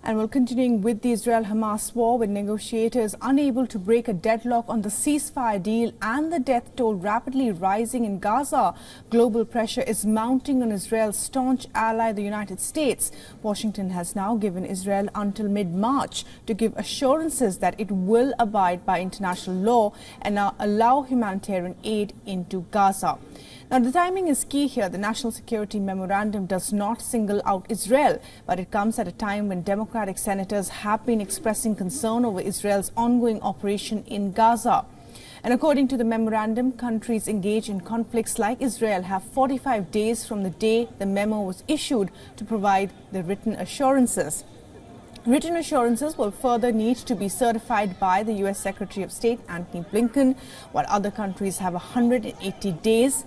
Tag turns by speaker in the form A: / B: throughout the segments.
A: And we're continuing with the Israel-Hamas war, with negotiators unable to break a deadlock on the ceasefire deal and the death toll rapidly rising in Gaza. Global pressure is mounting on Israel's staunch ally, the United States. Washington has now given Israel until mid-March to give assurances that it will abide by international law and allow humanitarian aid into Gaza. Now, the timing is key here. The National Security Memorandum does not single out Israel, but it comes at a time when Democratic senators have been expressing concern over Israel's ongoing operation in Gaza. And according to the memorandum, countries engaged in conflicts like Israel have 45 days from the day the memo was issued to provide the written assurances. Written assurances will further need to be certified by the U.S. Secretary of State Antony Blinken, while other countries have 180 days.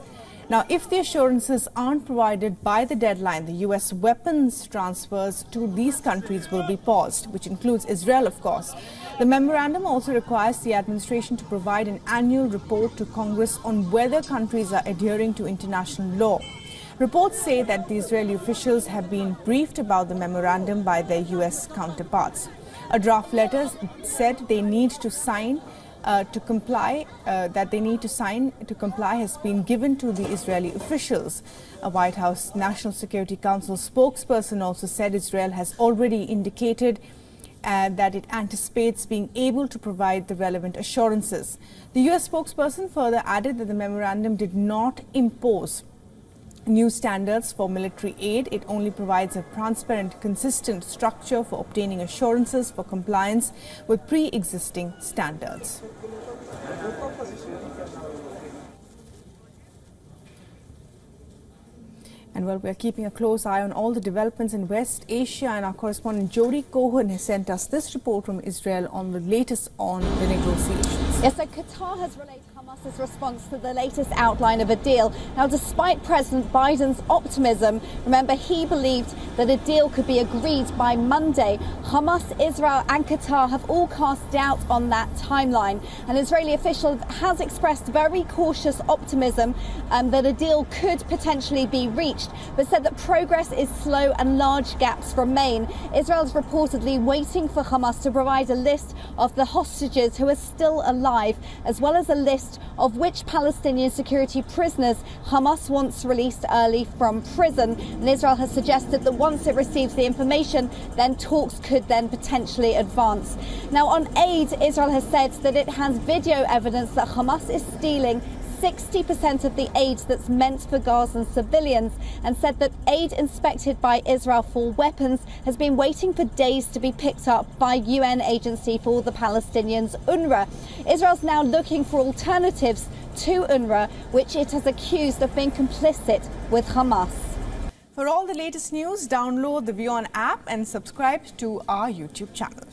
A: Now, if the assurances aren't provided by the deadline, the U.S. weapons transfers to these countries will be paused, which includes Israel, of course. The memorandum also requires the administration to provide an annual report to Congress on whether countries are adhering to international law. Reports say that the Israeli officials have been briefed about the memorandum by their U.S. counterparts. A draft letter said they need to sign to comply has been given to the Israeli officials. A White House National Security Council spokesperson also said Israel has already indicated that it anticipates being able to provide the relevant assurances. The U.S. spokesperson further added that the memorandum did not impose new standards for military aid. It only provides a transparent, consistent structure for obtaining assurances for compliance with pre-existing standards. And well, we're keeping a close eye on all the developments in West Asia, and our correspondent Jody Cohen has sent us this report from Israel on the latest on the negotiations.
B: Yes, so Qatar has relayed Hamas's response to the latest outline of a deal. Now, despite President Biden's optimism, remember, he believed that a deal could be agreed by Monday. Hamas, Israel and Qatar have all cast doubt on that timeline. An Israeli official has expressed very cautious optimism that a deal could potentially be reached, but said that progress is slow and large gaps remain. Israel is reportedly waiting for Hamas to provide a list of the hostages who are still alive, as well as a list of which Palestinian security prisoners Hamas wants released early from prison. And Israel has suggested that once it receives the information, then talks could then potentially advance. Now, on aid, Israel has said that it has video evidence that Hamas is stealing 60% of the aid that's meant for Gazan civilians, and said that aid inspected by Israel for weapons has been waiting for days to be picked up by UN agency for the Palestinians, UNRWA. Israel's now looking for alternatives to UNRWA, which it has accused of being complicit with Hamas.
A: For all the latest news, download the WION app and subscribe to our YouTube channel.